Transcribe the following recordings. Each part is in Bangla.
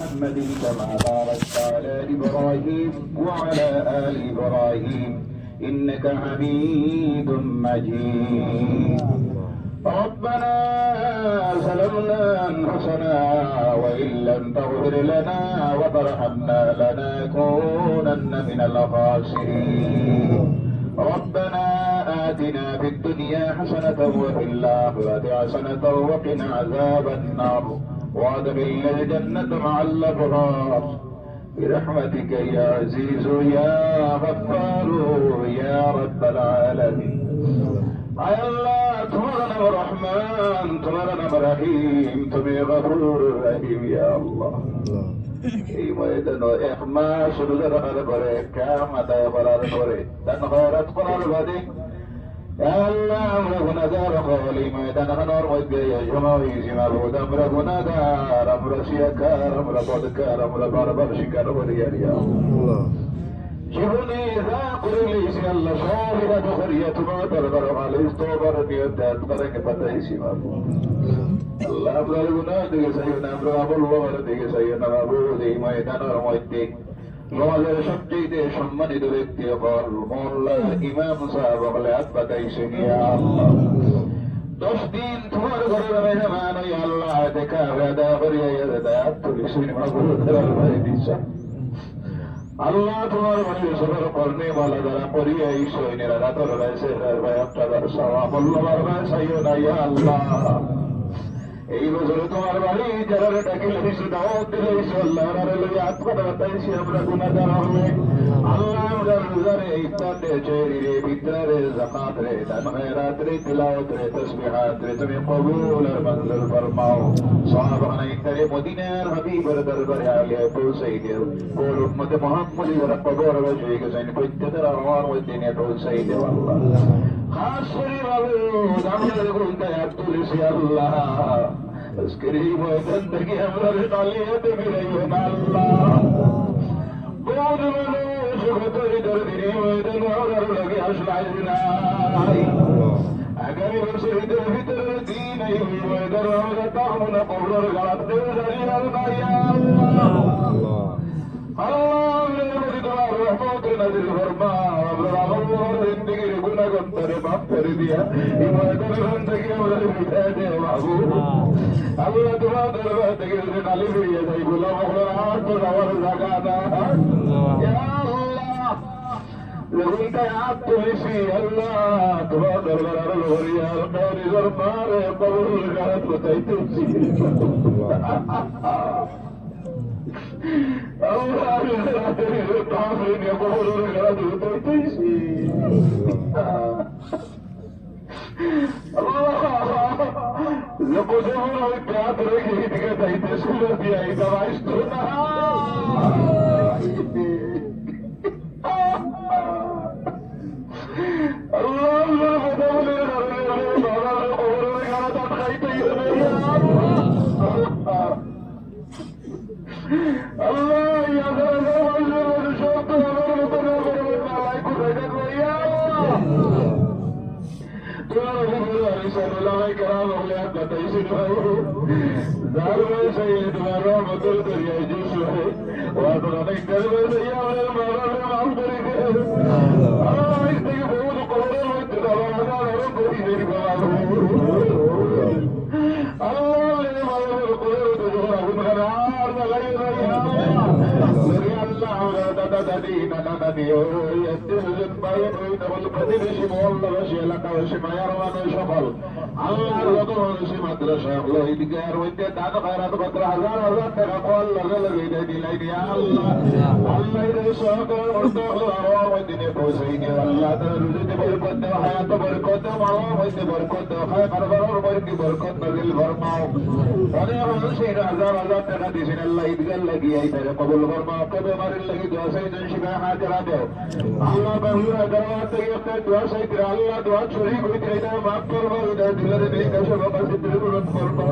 محمد كما باركت على إبراهيم وعلى آل إبراهيم إنك حميد مجيد. ربنا ظلمنا أنفسنا وإن لم تغفر لنا وترحمنا لنكونن من الخاسرين. ربنا آتنا في الدنيا حسنة وفي الآخرة حسنة وقنا عذاب النار وادخلنا الجنة مع الأبرار برحمتك يا عزيز يا غفار يا رب العالمين. আয় আল্লাহ, তোমার নাম রহমান, তোমার নাম রহিম, তুমি গফুর রহিম। ইয়া আল্লাহ, এই ময়দানে এক মাস রোজা রাখার পরে, কাম আদায় করার পরে, দান খয়রাত করার বাদে আল্লাহ আমরা গুনাহগার হল। এই ময়দানের মধ্যে জমা হয়েছি মাবুদ, আমরা গুনাহগার, আমরা শিয়াকার, আমরা বদকার, আমরা বারবার শিকার করি। ইয়া আল্লাহ, জীবনে যা করে নিয়েছি আল্লাহ সব ইবাদত করিয়া তোমার দরবারে খালিস তওবার নিয়ত দান করাকে পাঠাইছি মাবুদ। আল্লাহ আমরা গুনাহ থেকে চাইও না, আমরা আমল ওয়ালা থেকে চাইও না মাবুদ। এই ময়দানের মধ্যে সমাজের সবচেয়ে সম্মানিত ব্যক্তি হল মোল্লা ইমাম সাহেব হলে হাত পাঠাইছেন। ইয়া আল্লাহ, 10 দিন তোমার ঘরের মেহমান হই আল্লাহ দেখা আদা করিয়া হাত তুলিছেন মাবুদ। আল্লাহ তোমার বাড়ির সবার কর্মে বলা যারা করিয়া এই সৈন্যরা রাতর রয়েছে আমল্লার চাইও না। ইয়া আল্লাহ, এই বছরে তোমার বাড়ি যারা ডাকি দিয়েছে দাওয়াত দিয়েছে আল্লাহ লইয়া আত্মা বাতাইছি আমরা গুনাহগার হবে। আল্লাহ আমরা রোজারে ইফতারে চেরিরে বিতরে যাকাতরে দান খয়রাতরে তিলাওয়াতরে তাসবিহাতরে তুমি কবুল আর মঞ্জুর ফরমাও। সাহাবায়ে ইনকারে মদিনার হাবিবের দরবারে আলিয়া পৌঁছাই দেও। কোন উম্মতে মুহাম্মদী যারা কবর হয়ে গেছেন প্রত্যেকের আরওয়ার মধ্যে নিয়ে পৌঁছাই দেও আল্লাহ। খাস করে মাবুদ আমাদের গুণটা তুলেছি আল্লাহ, আজকের এই ময়দান থেকে আমরা কালিয়াতে ফিরাইও না আল্লাহ। বহু মানুষ গতর দিনে ময়দান হওয়ার লগে আসলে নাই। আগামী বছর ঈদের ভিতরে দিন এই ময়দান আমরা তখন কবরের গালাত দেবে জানি আল্লাহ। আল্লাহ তোমার দরবার থেকে কালি ফিরিয়ে যাই গোলাম আর তো যাওয়ার জায়গা না। তুলেছি আল্লাহ তোমার দরবার আরো হরিয়ার নিজের মারে কবর গালাত কোথাইতেছি প্যাত রেখে এদিকে যাইতে শুনে দিয়া এই দাবাইস তো না। আল্লাহ কথা বলে খবরের গাড়া তো খাইতেই হবে। প্রতিবেশী মহল্লাবাসী এলাকাবাসী মায়ার মানুষ সকল আল্লাহ যত মানুষ মাদ্রাসা হলো ঈদগাহের মধ্যে দান খয়রাত পত্র হাজার হাজার টাকা কল লগে লগে দিলাই দিয়া আল্লাহ আল্লাহ সহকার করতে হলো আরো দিনে পৌঁছাই দিয়ে আল্লাহ তারা রুজিতে বরকত দেও, হায়াত বরকত দেও, মালও হইতে বরকত দেও, খায় কারবারের বরকি বরকত নাজিল ফরমাও। অনেক মানুষের হাজার হাজার টাকা দিয়েছেন আল্লাহ ঈদগাহ লাগিয়ে তারা কবুল ফরমাও। কবে মারির লাগি দোয়া চাইতেন শিবাহ হাজারা দেও আল্লাহ বাহুর হাজার থেকে আপনার দোয়া চাইতে আল্লাহ দোয়া চুরি করিতে এটা মাফ করবো দিলের বিকাশ বাবা চিত্র পূরণ করবো।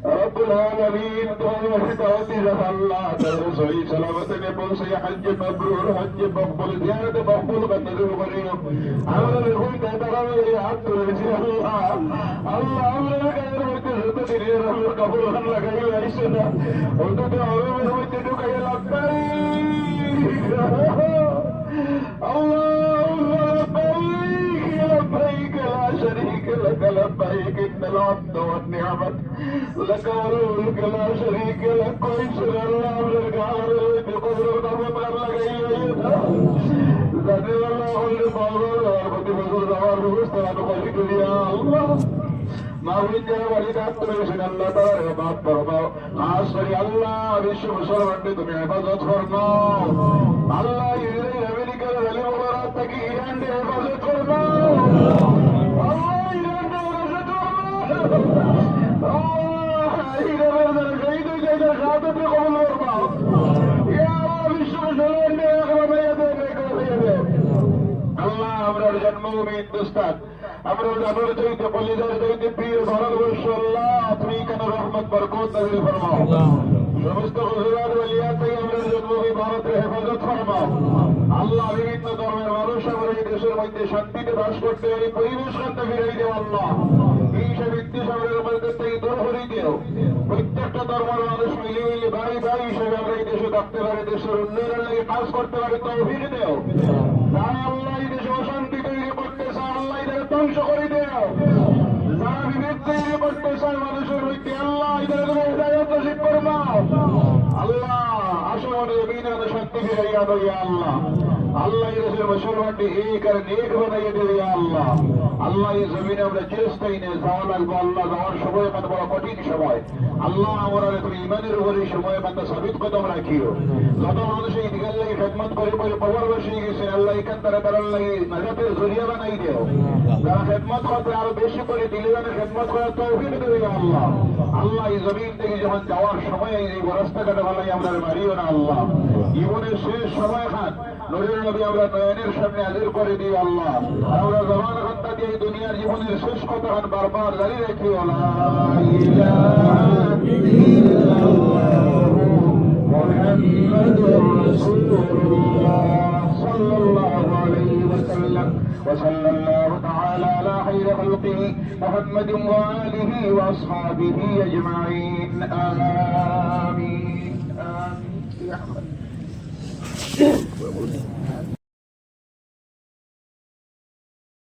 رب العالمين তোমার হিদায়াতি আল্লাহ তার সহি সালামতে নে পৌঁছে হজ মাবরুর হজ মকবুল জিয়ারত মকবুল বন্দর করিও আমরা হইতে দাঁড়াবে হাত তুলেছি আল্লাহ আল্লাহ আমরা গায়ের মধ্যে যত দিনের আল্লাহ কবুল লাগাই আইছে না অন্তত আমরা হইতে ঢুকাই লাগতাই اللهم لبيك لا شريك لك لبيك إن العبد والنعمة لك والملك لا شريك لك ويسر الله لك على بقدر القرب لك زاد الله لبابر وعبد بزر زوار بستان خلق يا الله ما وجه ولدت تريشن الله تعالى باب فرما خاصري الله بشر مسلمان تم حفاظت فرما الله يريد أمريكا ولي مباراتك إيران حفاظت فرما الله إيران حفاظت فرما الله إيران شهيد جيد خاطب قبل فرما يا الله بشر مسلمان أغرب يديك الله أمر جنمه من هندوستان আমরা জানার চাইতে কলিজার চাইতে প্রিয় ভারতবর্ষ আল্লাহ তুমি কেন রহমত বরকত নাযিল ফরমাও সমস্ত হুজুরাত ওলিয়া থেকে আমরা জন্মভূমি ভারতের হেফাজত ফরমাও আল্লাহ বিভিন্ন ধর্মের মানুষ আমরা এই দেশের মধ্যে শান্তিতে বাস করতে পারি পরিবেশ করতে ফিরাই দেও আল্লাহ এইসব বিদ্বেষের মধ্যে থেকে দূর করে দিও প্রত্যেকটা ধর্মের মানুষ মিলে মিলে ভাই ভাই হিসেবে আমরা এই দেশে থাকতে পারি দেশের উন্নয়নের লাগে কাজ করতে পারি তৌফিক দেও তাই আল্লাহ এই দেশে অশান্তি তৈরি করতে চায় আল্লাহ এদের ধ্বংস করে দেও যারা বিভেদ তৈরি করতে চায় মানুষের মধ্যে আল্লাহ এদের হেদায়েত নসিব ফরমাও আল্লাহ আসমানে জমিনে শান্তি ফিরাইয়া দাও ইয়া আল্লাহ আল্লাহ এই দেশের মুসলমানকে এক আর নেক বানাইয়া দেও ইয়া আল্লাহ আল্লাহ এই জমিনে আমরা চিরস্থায়ী নিয়ে যাওয়া লাগবো আল্লাহ যাওয়ার সময় মানে বড় কঠিন সময় আল্লাহ আমরা তুমি ইমানের উপরে সময় মানে সাবিত কদম রাখিও যত মানুষ এই দিকের লাগে খেদমত করে করে কবর বসিয়ে গেছে আল্লাহ এখান তারা তার লাগে নাজাতের জরিয়া বানাই দেও যারা খেদমত করতে আরো বেশি করে দিলে যেন খেদমত করার তৌফিক দেবে আল্লাহ আল্লাহ এই জমিন থেকে যখন যাওয়ার সময় এই রাস্তাঘাটে ভালাই আমরা মারিও না আল্লাহ জীবনের শেষ সময় খান নবীর নবী আমরা নয়নের সামনে হাজির করে দিই আল্লাহ আমরা জবান ঘন্টা দিয়ে এই দুনিয়ার জীবনের শেষ কথা খান বারবার জারি রাখি মুহাম্মাদুর রাসূলুল্লাহ সাল্লাল্লাহু আলাইহি ওয়াসাল্লাম وصلى الله تعالى على خير خلقه محمد وآله وأصحابه أجمعين آمين آمين